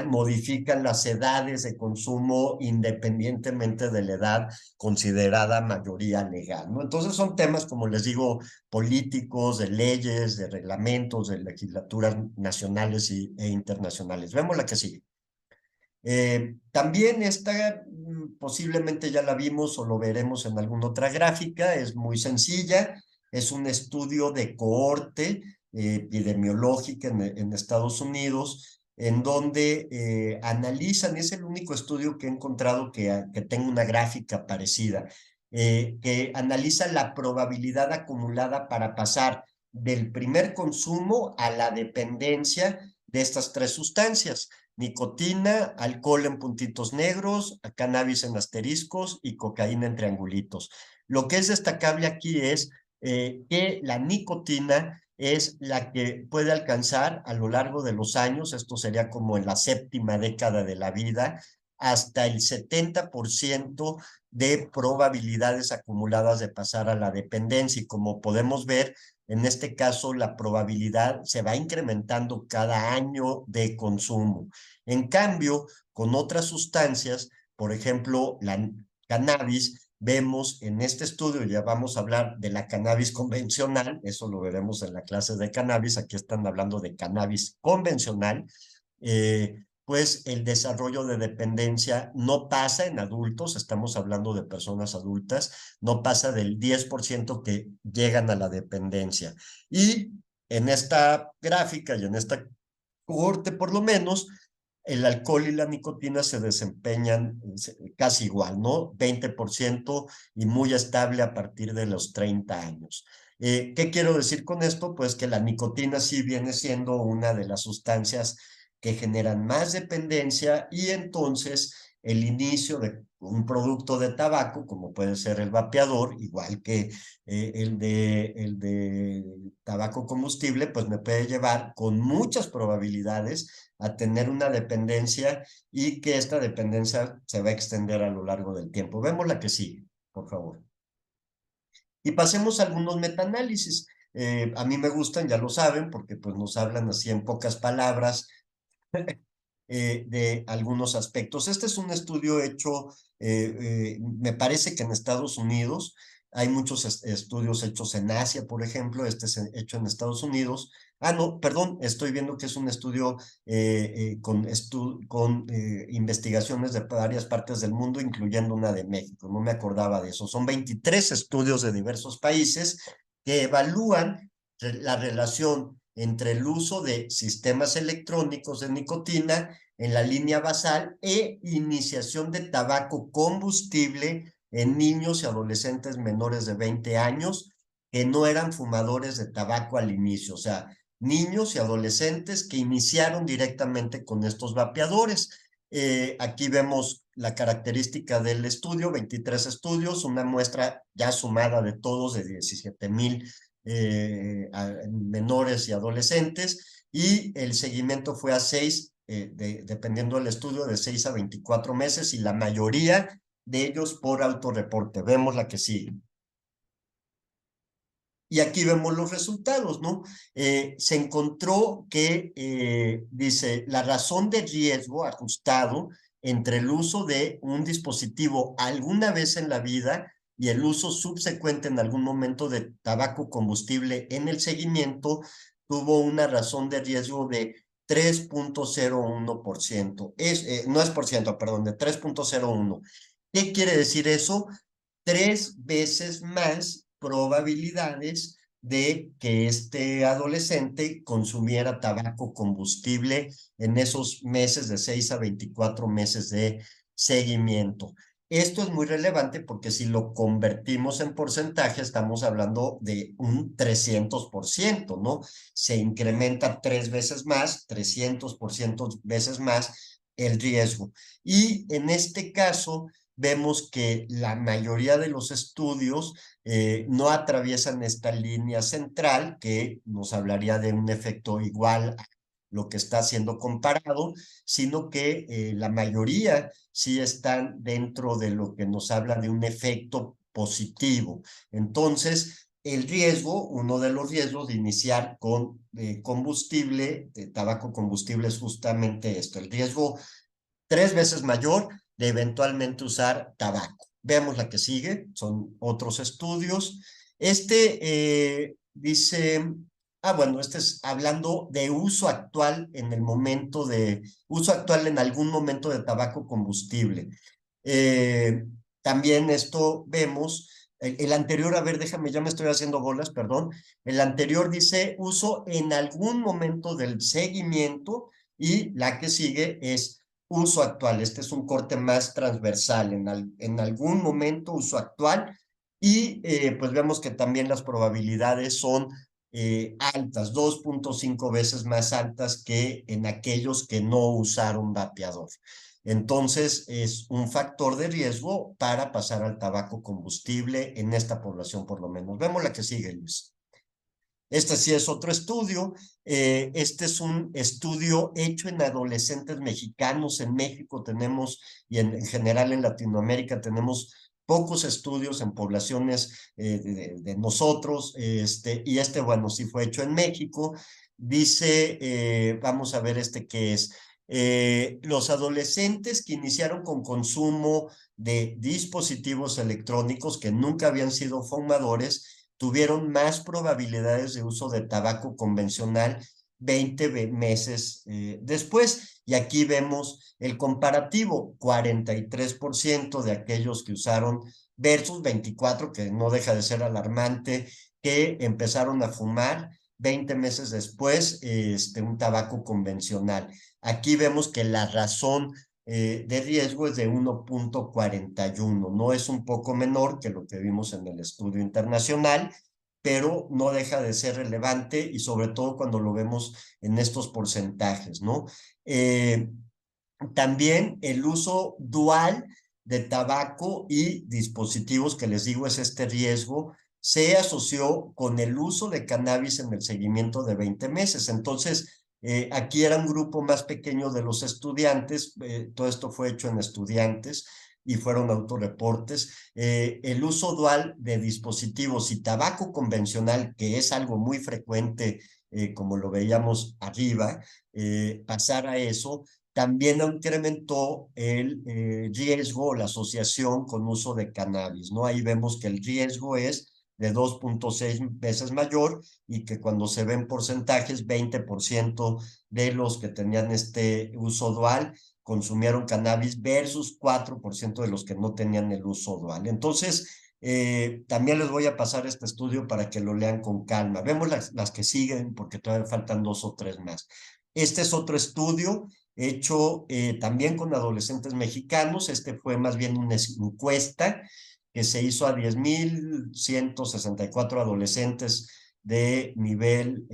modifican las edades de consumo independientemente de la edad considerada mayoría legal, ¿no? Entonces son temas, como les digo, políticos, de leyes, de reglamentos, de legislaturas nacionales e internacionales. Vemos la que sigue. También esta, posiblemente ya la vimos o lo veremos en alguna otra gráfica, es muy sencilla, es un estudio de cohorte epidemiológica en Estados Unidos, en donde analizan, es el único estudio que he encontrado que tenga una gráfica parecida, que analiza la probabilidad acumulada para pasar del primer consumo a la dependencia de estas tres sustancias: nicotina, alcohol en puntitos negros, cannabis en asteriscos y cocaína en triangulitos. Lo que es destacable aquí es que la nicotina es la que puede alcanzar a lo largo de los años, esto sería como en la séptima década de la vida, hasta el 70% de probabilidades acumuladas de pasar a la dependencia. Y como podemos ver, en este caso, la probabilidad se va incrementando cada año de consumo. En cambio, con otras sustancias, por ejemplo, la cannabis, vemos en este estudio, ya vamos a hablar de la cannabis convencional, eso lo veremos en la clase de cannabis, aquí están hablando de cannabis convencional, pues el desarrollo de dependencia no pasa en adultos, estamos hablando de personas adultas, no pasa del 10% que llegan a la dependencia. Y en esta gráfica y en esta cohorte, por lo menos, el alcohol y la nicotina se desempeñan casi igual, ¿no? 20% y muy estable a partir de los 30 años. ¿Qué quiero decir con esto? Pues que la nicotina sí viene siendo una de las sustancias que generan más dependencia, y entonces el inicio de un producto de tabaco, como puede ser el vapeador, igual que el de tabaco combustible, pues me puede llevar con muchas probabilidades a tener una dependencia, y que esta dependencia se va a extender a lo largo del tiempo. Vemos la que sigue, por favor. Y pasemos a algunos metaanálisis. A mí me gustan, ya lo saben, porque pues nos hablan así en pocas palabras de algunos aspectos. Este es un estudio hecho, me parece que en Estados Unidos. Hay muchos estudios hechos en Asia, por ejemplo. Este es hecho en Estados Unidos. Ah, no, perdón, estoy viendo que es un estudio con investigaciones de varias partes del mundo, incluyendo una de México. No me acordaba de eso. Son 23 estudios de diversos países que evalúan la relación entre el uso de sistemas electrónicos de nicotina en la línea basal e iniciación de tabaco combustible en niños y adolescentes menores de 20 años que no eran fumadores de tabaco al inicio, o sea, niños y adolescentes que iniciaron directamente con estos vapeadores. Aquí vemos la característica del estudio: 23 estudios, una muestra ya sumada de todos de 17,000 menores y adolescentes, y el seguimiento fue a 6, dependiendo del estudio, de 6 a 24 meses, y la mayoría de ellos por autorreporte. Vemos la que sigue. Y aquí vemos los resultados, ¿no? Se encontró que, dice, la razón de riesgo ajustado entre el uso de un dispositivo alguna vez en la vida y el uso subsecuente en algún momento de tabaco combustible en el seguimiento, tuvo una razón de riesgo de 3.01%. No es por ciento, perdón, de 3.01. ¿Qué quiere decir eso? 3 veces más probabilidades de que este adolescente consumiera tabaco combustible en esos meses de 6 a 24 meses de seguimiento. Esto es muy relevante porque si lo convertimos en porcentaje, estamos hablando de un 300%, ¿no? Se incrementa 3 veces más, 300% veces más el riesgo. Y en este caso, vemos que la mayoría de los estudios no atraviesan esta línea central que nos hablaría de un efecto igual a lo que está siendo comparado, sino que la mayoría sí están dentro de lo que nos habla de un efecto positivo. Entonces, el riesgo, uno de los riesgos de iniciar con combustible, de tabaco combustible es justamente esto, el riesgo 3 veces mayor de eventualmente usar tabaco. Veamos la que sigue, son otros estudios. Dice, bueno, este es hablando de uso actual en el momento de, uso actual en algún momento de tabaco combustible. Eh, También esto vemos, el anterior, a ver, déjame, ya me estoy haciendo bolas, perdón. El anterior dice uso en algún momento del seguimiento y la que sigue es uso actual. Este es un corte más transversal, en algún momento uso actual y pues vemos que también las probabilidades son altas, 2.5 veces más altas que en aquellos que no usaron vapeador. Entonces, es un factor de riesgo para pasar al tabaco combustible en esta población, por lo menos. Vemos la que sigue, Luis. Este sí es otro estudio. Este es un estudio hecho en adolescentes mexicanos. En México tenemos, y en general en Latinoamérica tenemos pocos estudios en poblaciones de nosotros. Bueno, sí fue hecho en México. Dice, vamos a ver este que es. Los adolescentes que iniciaron con consumo de dispositivos electrónicos que nunca habían sido fumadores tuvieron más probabilidades de uso de tabaco convencional 20 meses después. Y aquí vemos el comparativo, 43% de aquellos que usaron versus 24, que no deja de ser alarmante, que empezaron a fumar 20 meses después un tabaco convencional. Aquí vemos que la razón de riesgo es de 1.41, no es un poco menor que lo que vimos en el estudio internacional, pero no deja de ser relevante y sobre todo cuando lo vemos en estos porcentajes, ¿no? Eh, También el uso dual de tabaco y dispositivos, que les digo es este riesgo, se asoció con el uso de cannabis en el seguimiento de 20 meses. Entonces, aquí era un grupo más pequeño de los estudiantes, todo esto fue hecho en estudiantes y fueron autorreportes. El uso dual de dispositivos y tabaco convencional, que es algo muy frecuente, como lo veíamos arriba, pasar a eso también incrementó el riesgo o la asociación con uso de cannabis, ¿no? Ahí vemos que el riesgo es de 2.6 veces mayor y que cuando se ven porcentajes, 20% de los que tenían este uso dual consumieron cannabis versus 4% de los que no tenían el uso dual. Entonces, también les voy a pasar este estudio para que lo lean con calma. Vemos las que siguen porque todavía faltan 2 o 3 más. Este es otro estudio hecho también con adolescentes mexicanos. Este fue más bien una encuesta que se hizo a 10.164 adolescentes de nivel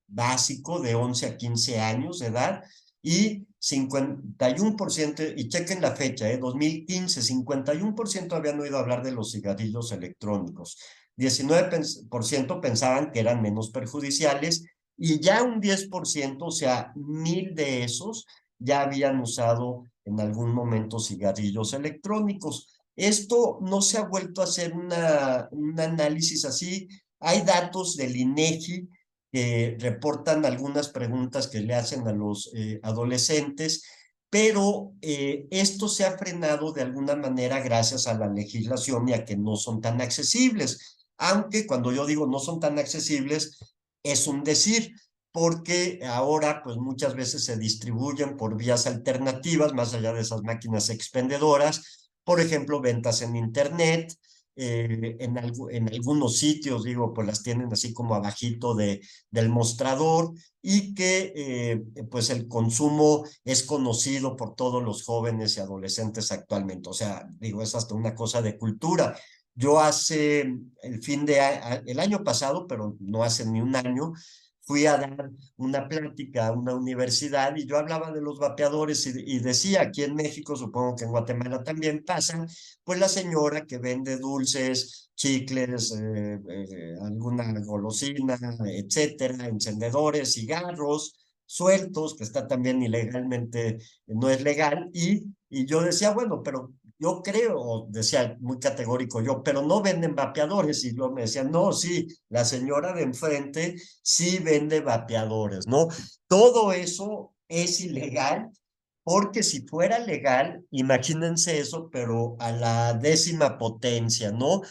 básico de 11 a 15 años de edad y 51%, y chequen la fecha, 2015, 51% habían oído hablar de los cigarrillos electrónicos, 19% pensaban que eran menos perjudiciales y ya un 10%, o sea, 1,000 de esos ya habían usado en algún momento cigarrillos electrónicos. Esto no se ha vuelto a hacer un análisis así. Hay datos del INEGI que reportan algunas preguntas que le hacen a los adolescentes pero esto se ha frenado de alguna manera gracias a la legislación y a que no son tan accesibles. Aunque cuando yo digo no son tan accesibles, es un decir, porque ahora pues muchas veces se distribuyen por vías alternativas, más allá de esas máquinas expendedoras, por ejemplo, ventas en internet, en algunos sitios, digo, pues las tienen así como abajito del mostrador, y que pues el consumo es conocido por todos los jóvenes y adolescentes actualmente. O sea, digo, es hasta una cosa de cultura. Yo hace el año pasado, pero no hace ni un año, fui a dar una plática a una universidad y yo hablaba de los vapeadores y decía, aquí en México, supongo que en Guatemala también pasa, pues la señora que vende dulces, chicles, alguna golosina, etcétera, encendedores, cigarros sueltos, que está también ilegalmente, no es legal, y yo decía, bueno, pero yo creo, decía muy categórico yo, pero no venden vapeadores, y luego me decían, no, sí, la señora de enfrente sí vende vapeadores, ¿no? Todo eso es ilegal porque si fuera legal, imagínense eso, pero a la décima potencia, ¿no?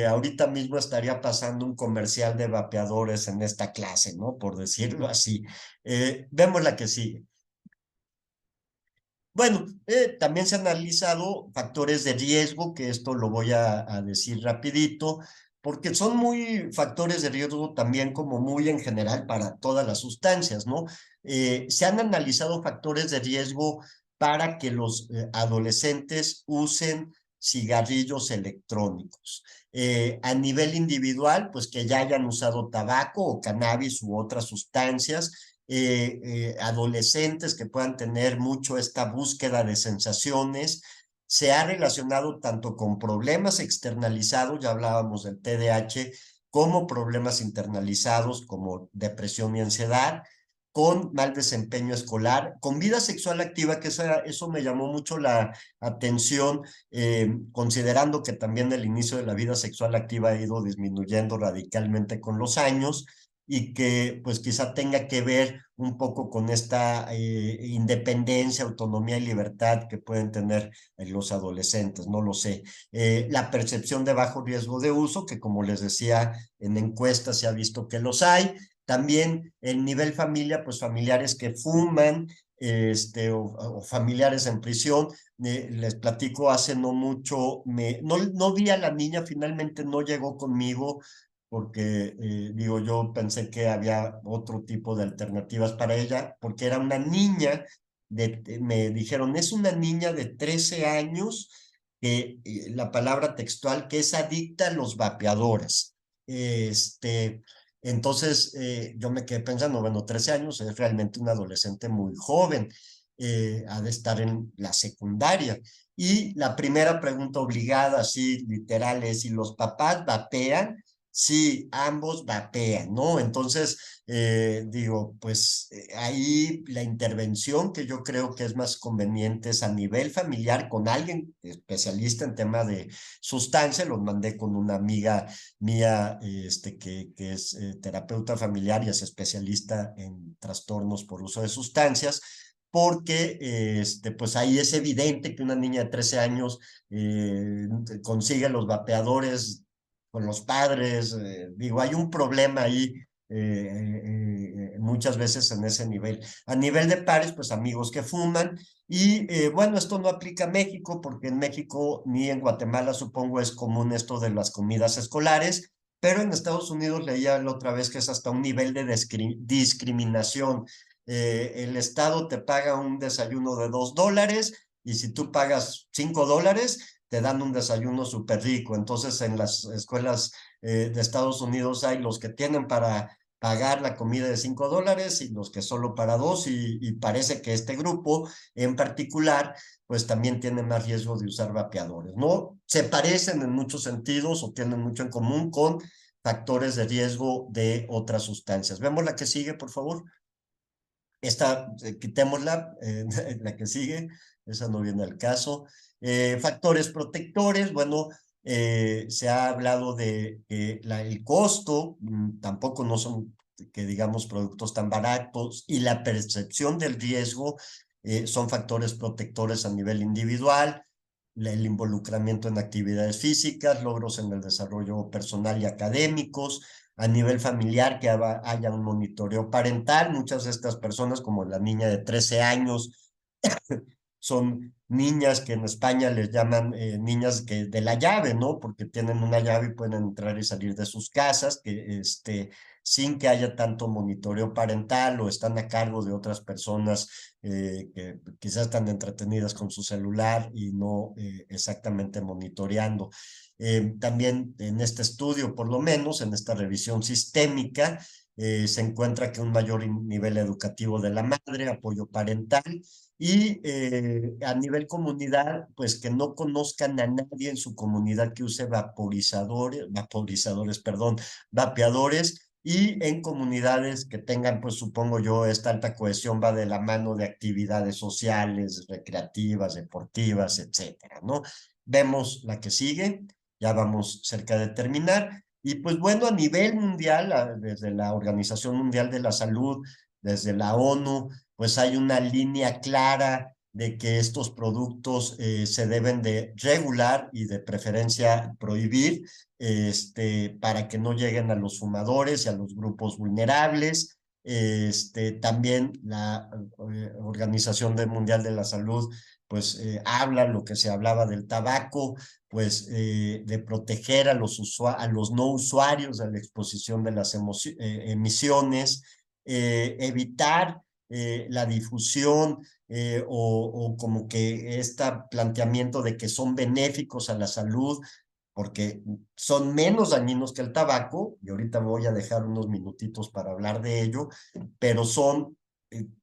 Ahorita mismo estaría pasando un comercial de vapeadores en esta clase, ¿no? Por decirlo así. Vemos la que sigue. Bueno, también se han analizado factores de riesgo, que esto lo voy a decir rapidito, porque son muy factores de riesgo también como muy en general para todas las sustancias, ¿no? Se han analizado factores de riesgo para que los adolescentes usen cigarrillos electrónicos. A nivel individual, pues que ya hayan usado tabaco o cannabis u otras sustancias, adolescentes que puedan tener mucho esta búsqueda de sensaciones. Se ha relacionado tanto con problemas externalizados, ya hablábamos del TDAH, como problemas internalizados como depresión y ansiedad, con mal desempeño escolar, con vida sexual activa, que eso me llamó mucho la atención, considerando que también el inicio de la vida sexual activa ha ido disminuyendo radicalmente con los años y que pues quizá tenga que ver un poco con esta independencia, autonomía y libertad que pueden tener los adolescentes, no lo sé. La percepción de bajo riesgo de uso, que como les decía, en encuestas se ha visto que los hay. También el nivel familia, pues familiares que fuman, o familiares en prisión. Les platico, hace no mucho, no vi a la niña, finalmente no llegó conmigo porque digo, yo pensé que había otro tipo de alternativas para ella, porque era una niña, me dijeron, es una niña de 13 años, que la palabra textual, que es adicta a los vapeadores. Este, entonces yo me quedé pensando, bueno, 13 años es realmente un adolescente muy joven, ha de estar en la secundaria. Y la primera pregunta obligada, así literal, es si los papás vapean. Sí, ambos vapean, ¿no? Entonces, digo, pues ahí la intervención que yo creo que es más conveniente es a nivel familiar con alguien especialista en tema de sustancia. Los mandé con una amiga mía, que es terapeuta familiar y es especialista en trastornos por uso de sustancias, porque pues ahí es evidente que una niña de 13 años consigue los vapeadores con los padres. Digo, hay un problema ahí muchas veces en ese nivel. A nivel de pares, pues amigos que fuman. Y bueno, esto no aplica a México, porque en México ni en Guatemala supongo es común esto de las comidas escolares, pero en Estados Unidos leía la otra vez que es hasta un nivel de discriminación. El Estado te paga un desayuno de $2 y si tú pagas $5, te dan un desayuno súper rico. Entonces, en las escuelas de Estados Unidos hay los que tienen para pagar la comida de $5 y los que solo para dos, y parece que este grupo en particular, pues también tiene más riesgo de usar vapeadores, ¿no? Se parecen en muchos sentidos o tienen mucho en común con factores de riesgo de otras sustancias. Vemos la que sigue, por favor. Esta, quitémosla, la que sigue, esa no viene al caso. Factores protectores, bueno, se ha hablado de el costo, tampoco no son, que digamos, productos tan baratos, y la percepción del riesgo son factores protectores a nivel individual, el involucramiento en actividades físicas, logros en el desarrollo personal y académicos, a nivel familiar, que haya un monitoreo parental. Muchas de estas personas, como la niña de 13 años, son niñas que en España les llaman niñas que de la llave, ¿no? Porque tienen una llave y pueden entrar y salir de sus casas, que sin que haya tanto monitoreo parental o están a cargo de otras personas que quizás están entretenidas con su celular y no exactamente monitoreando. También en este estudio, por lo menos, en esta revisión sistémica, se encuentra que un mayor nivel educativo de la madre, apoyo parental, y a nivel comunidad, pues que no conozcan a nadie en su comunidad que use perdón, vapeadores, y en comunidades que tengan, pues supongo yo, esta alta cohesión va de la mano de actividades sociales, recreativas, deportivas, etcétera, ¿no? Vemos la que sigue, ya vamos cerca de terminar. Y pues bueno, a nivel mundial, desde la Organización Mundial de la Salud, desde la ONU, pues hay una línea clara de que estos productos se deben de regular y de preferencia prohibir, para que no lleguen a los fumadores y a los grupos vulnerables. También la Organización Mundial de la Salud pues habla lo que se hablaba del tabaco, pues de proteger a a los no usuarios de la exposición de las emisiones, evitar la difusión o como que este planteamiento de que son benéficos a la salud, porque son menos dañinos que el tabaco, y ahorita voy a dejar unos minutitos para hablar de ello, pero son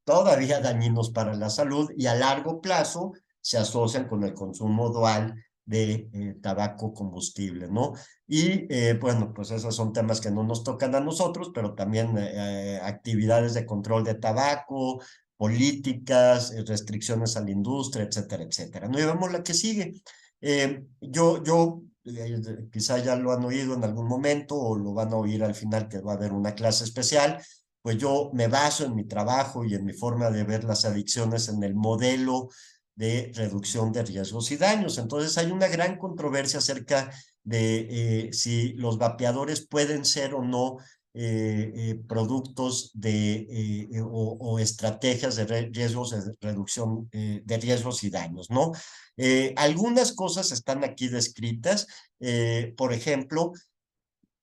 todavía dañinos para la salud y a largo plazo se asocian con el consumo dual de tabaco combustible, ¿no? Y bueno, pues esos son temas que no nos tocan a nosotros, pero también actividades de control de tabaco, políticas, restricciones a la industria, etcétera, etcétera. No, y vemos la que sigue. Quizá ya lo han oído en algún momento o lo van a oír al final que va a haber una clase especial, pues yo me baso en mi trabajo y en mi forma de ver las adicciones en el modelo de reducción de riesgos y daños. Entonces hay una gran controversia acerca de si los vapeadores pueden ser o no productos o estrategias de riesgos, de reducción de riesgos y daños, ¿no? Algunas cosas están aquí descritas, por ejemplo,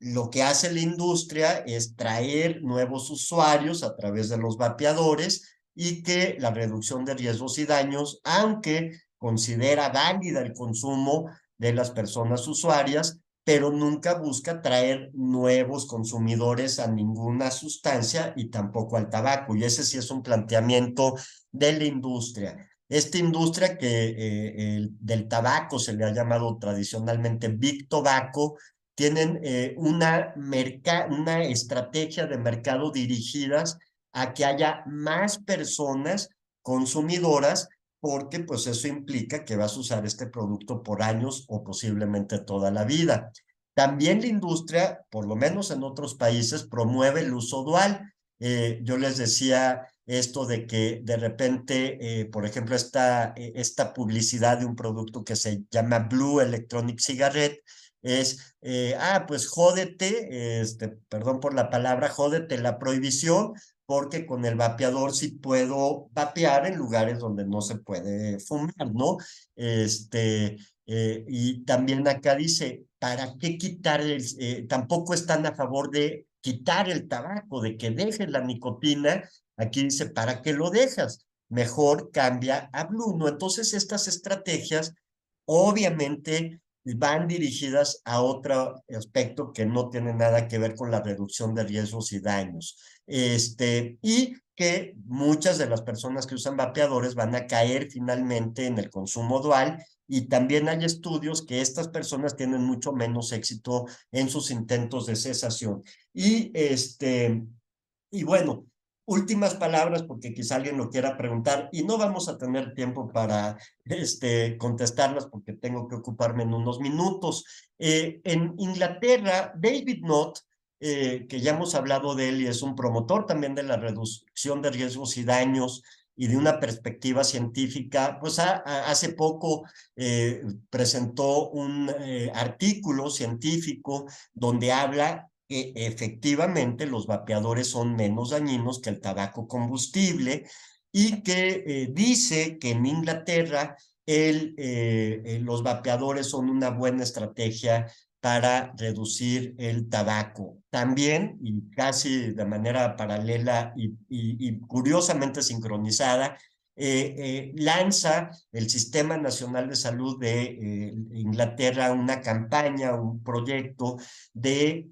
lo que hace la industria es traer nuevos usuarios a través de los vapeadores y que la reducción de riesgos y daños, aunque considera válida el consumo de las personas usuarias, pero nunca busca traer nuevos consumidores a ninguna sustancia y tampoco al tabaco. Y ese sí es un planteamiento de la industria. Esta industria que del tabaco se le ha llamado tradicionalmente Big Tobacco, tienen una estrategia de mercado dirigidas a que haya más personas consumidoras, porque pues eso implica que vas a usar este producto por años o posiblemente toda la vida. También la industria, por lo menos en otros países, promueve el uso dual. Yo les decía esto de que de repente, por ejemplo, esta publicidad de un producto que se llama Blue Electronic Cigarette, pues jódete, perdón por la palabra, jódete la prohibición, porque con el vapeador sí puedo vapear en lugares donde no se puede fumar, ¿no? Y también acá dice, ¿para qué quitar tampoco están a favor de quitar el tabaco, de que dejes la nicotina? Aquí dice, ¿para qué lo dejas? Mejor cambia a Blue, ¿no? Entonces estas estrategias obviamente van dirigidas a otro aspecto que no tiene nada que ver con la reducción de riesgos y daños. Y que muchas de las personas que usan vapeadores van a caer finalmente en el consumo dual, y también hay estudios que estas personas tienen mucho menos éxito en sus intentos de cesación. Y bueno, últimas palabras, porque quizá alguien lo quiera preguntar y no vamos a tener tiempo para contestarlas porque tengo que ocuparme en unos minutos. En Inglaterra, David Nutt, que ya hemos hablado de él y es un promotor también de la reducción de riesgos y daños, y de una perspectiva científica, pues hace poco presentó un artículo científico donde habla que efectivamente los vapeadores son menos dañinos que el tabaco combustible y que dice que en Inglaterra los vapeadores son una buena estrategia para reducir el tabaco. También, y casi de manera paralela y curiosamente sincronizada, lanza el Sistema Nacional de Salud de Inglaterra una campaña, un proyecto de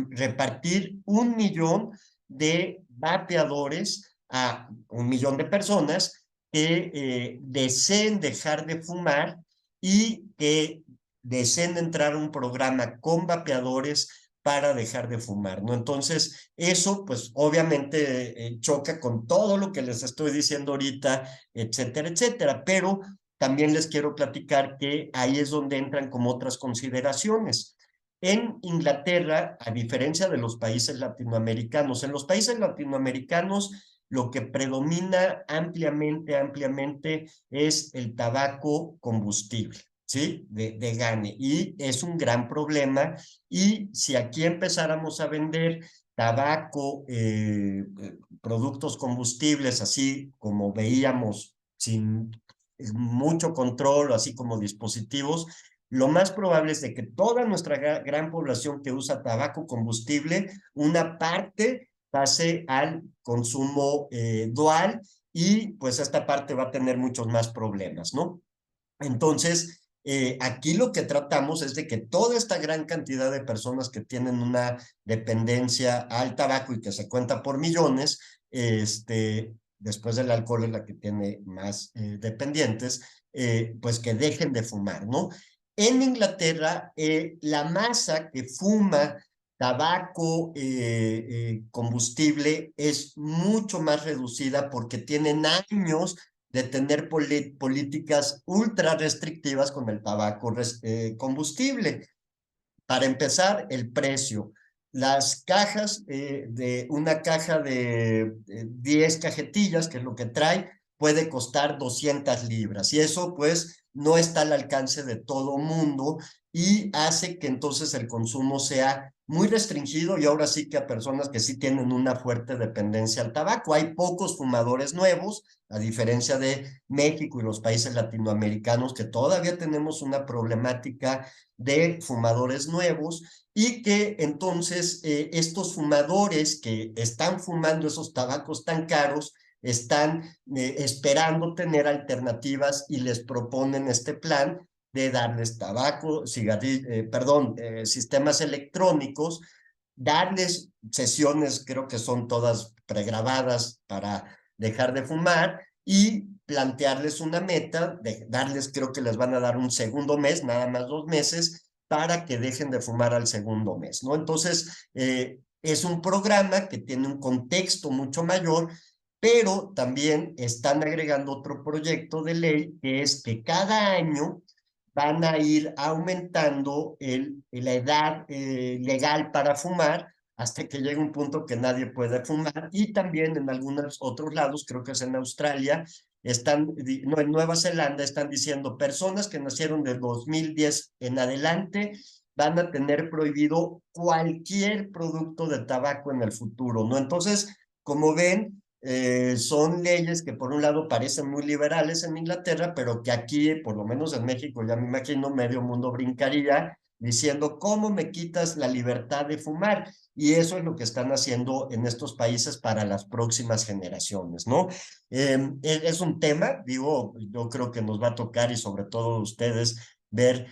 repartir 1 millón de vapeadores a 1 millón de personas que deseen dejar de fumar y que deseen entrar a un programa con vapeadores para dejar de fumar, ¿no? Entonces, eso pues obviamente choca con todo lo que les estoy diciendo ahorita, etcétera, etcétera, pero también les quiero platicar que ahí es donde entran como otras consideraciones. En Inglaterra, a diferencia de los países latinoamericanos, en los países latinoamericanos lo que predomina ampliamente es el tabaco combustible. ¿Sí? De gane. Y es un gran problema. Y si aquí empezáramos a vender tabaco, productos combustibles, así como veíamos, sin mucho control, así como dispositivos, lo más probable es de que toda nuestra gran población que usa tabaco combustible, una parte pase al consumo dual y pues esta parte va a tener muchos más problemas, ¿no? Entonces, aquí lo que tratamos es de que toda esta gran cantidad de personas que tienen una dependencia al tabaco y que se cuenta por millones, después del alcohol es la que tiene más dependientes, pues que dejen de fumar, ¿no? En Inglaterra, la masa que fuma tabaco combustible es mucho más reducida porque tienen años de tener políticas ultra restrictivas con el tabaco combustible. Para empezar, el precio. Las cajas, de una caja de 10 cajetillas, que es lo que trae, puede costar 200 libras. Y eso pues no está al alcance de todo mundo y hace que entonces el consumo sea muy restringido y ahora sí que a personas que sí tienen una fuerte dependencia al tabaco. Hay pocos fumadores nuevos, a diferencia de México y los países latinoamericanos, que todavía tenemos una problemática de fumadores nuevos y que entonces estos fumadores que están fumando esos tabacos tan caros están esperando tener alternativas y les proponen este plan de darles tabaco, sistemas electrónicos, darles sesiones, creo que son todas pregrabadas para dejar de fumar y plantearles una meta, darles, creo que les van a dar un segundo mes, nada más 2 meses, para que dejen de fumar al segundo mes, ¿no? Entonces, es un programa que tiene un contexto mucho mayor, pero también están agregando otro proyecto de ley que es que cada año van a ir aumentando la edad legal para fumar hasta que llegue un punto que nadie puede fumar. Y también en algunos otros lados, creo que es en Australia, no, en Nueva Zelanda están diciendo personas que nacieron de 2010 en adelante van a tener prohibido cualquier producto de tabaco en el futuro, ¿no? Entonces, como ven, son leyes que por un lado parecen muy liberales en Inglaterra, pero que aquí, por lo menos en México, ya me imagino, medio mundo brincaría diciendo, ¿cómo me quitas la libertad de fumar? Y eso es lo que están haciendo en estos países para las próximas generaciones, ¿no? Es un tema, digo, yo creo que nos va a tocar y sobre todo ustedes ver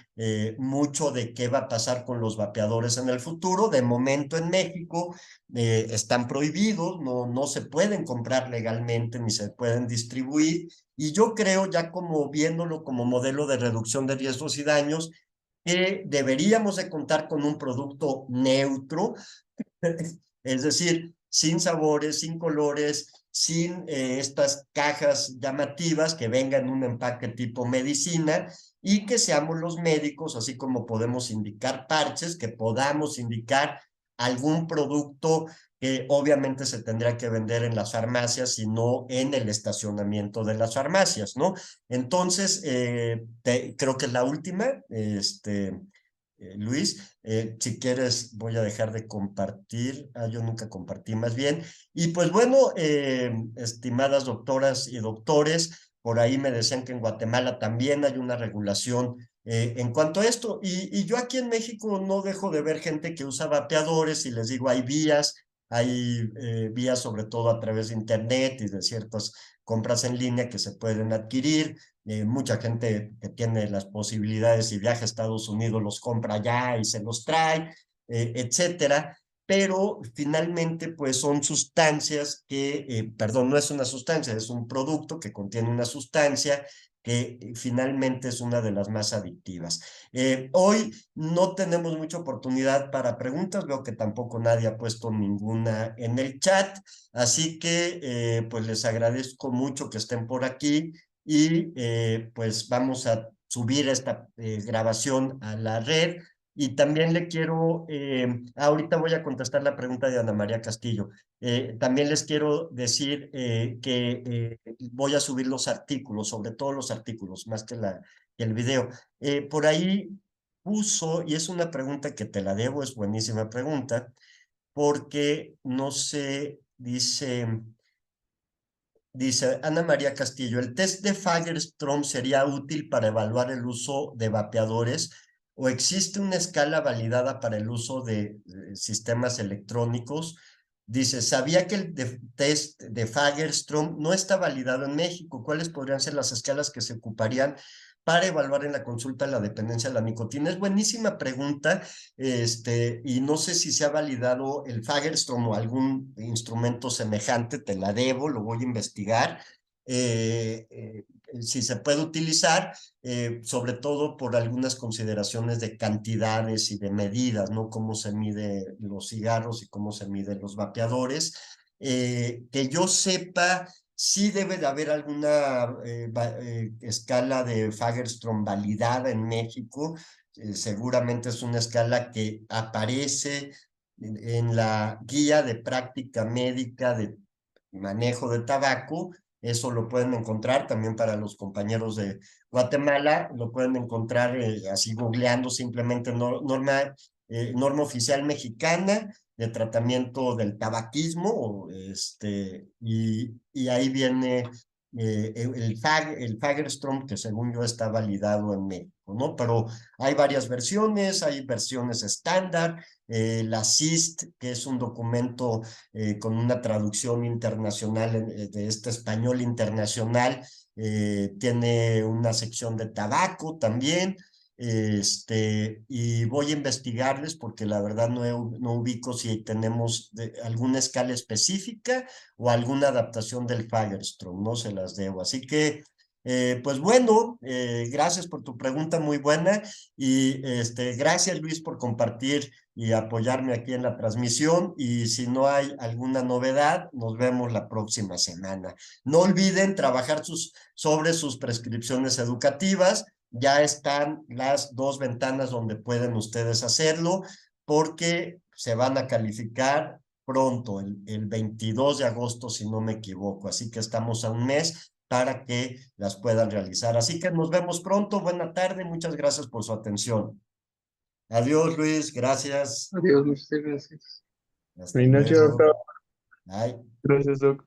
mucho de qué va a pasar con los vapeadores en el futuro. De momento en México están prohibidos, no se pueden comprar legalmente ni se pueden distribuir. Y yo creo, ya como viéndolo como modelo de reducción de riesgos y daños, que deberíamos de contar con un producto neutro, es decir, sin sabores, sin colores, sin estas cajas llamativas que vengan en un empaque tipo medicina y que seamos los médicos, así como podemos indicar parches, que podamos indicar algún producto que obviamente se tendría que vender en las farmacias y no en el estacionamiento de las farmacias, ¿no? Entonces, creo que es la última, Luis, si quieres voy a dejar de compartir, yo nunca compartí más bien, y pues bueno, estimadas doctoras y doctores, por ahí me decían que en Guatemala también hay una regulación en cuanto a esto, y yo aquí en México no dejo de ver gente que usa vapeadores y les digo, hay vías sobre todo a través de internet y de ciertas compras en línea que se pueden adquirir. Mucha gente que tiene las posibilidades y viaja a Estados Unidos los compra allá y se los trae, etcétera. Pero finalmente, pues son sustancias que, perdón, no es una sustancia, es un producto que contiene una sustancia que finalmente es una de las más adictivas. Hoy no tenemos mucha oportunidad para preguntas, veo que tampoco nadie ha puesto ninguna en el chat, así que pues les agradezco mucho que estén por aquí y pues vamos a subir esta grabación a la red. Y también le quiero, ahorita voy a contestar la pregunta de Ana María Castillo. También les quiero decir que voy a subir los artículos, sobre todo los artículos, más que el video. Por ahí puso, y es una pregunta que te la debo, es buenísima pregunta, porque no sé, dice Ana María Castillo, ¿el test de Fagerström sería útil para evaluar el uso de vapeadores o existe una escala validada para el uso de sistemas electrónicos? Dice, sabía que test de Fagerström no está validado en México. ¿Cuáles podrían ser las escalas que se ocuparían para evaluar en la consulta la dependencia de la nicotina? Es buenísima pregunta, y no sé si se ha validado el Fagerström o algún instrumento semejante, te la debo, lo voy a investigar. Eh, eh, si se puede utilizar, sobre todo por algunas consideraciones de cantidades y de medidas, ¿no? Cómo se mide los cigarros y cómo se miden los vapeadores. Que yo sepa, sí debe de haber alguna escala de Fagerström validada en México. Seguramente es una escala que aparece en la guía de práctica médica de manejo de tabaco. Eso lo pueden encontrar también para los compañeros de Guatemala. Lo pueden encontrar así googleando simplemente norma oficial mexicana de tratamiento del tabaquismo, y ahí viene el Fagerström, que según yo está validado en México, ¿no? Pero hay varias versiones, hay versiones estándar, la CIST, que es un documento con una traducción internacional de este español internacional, tiene una sección de tabaco también, y voy a investigarles porque la verdad no ubico si tenemos alguna escala específica o alguna adaptación del Fagerström, no se las debo. Así que, pues bueno, gracias por tu pregunta muy buena y gracias Luis por compartir y apoyarme aquí en la transmisión y si no hay alguna novedad, nos vemos la próxima semana. No olviden trabajar sobre sus prescripciones educativas. Ya están las dos ventanas donde pueden ustedes hacerlo porque se van a calificar pronto, el 22 de agosto, si no me equivoco. Así que estamos a un mes para que las puedan realizar. Así que nos vemos pronto. Buena tarde. Muchas gracias por su atención. Adiós, Luis. Gracias. Adiós, muchas gracias. Hasta Buenas noches, luego. doctor. Bye. Gracias, doc.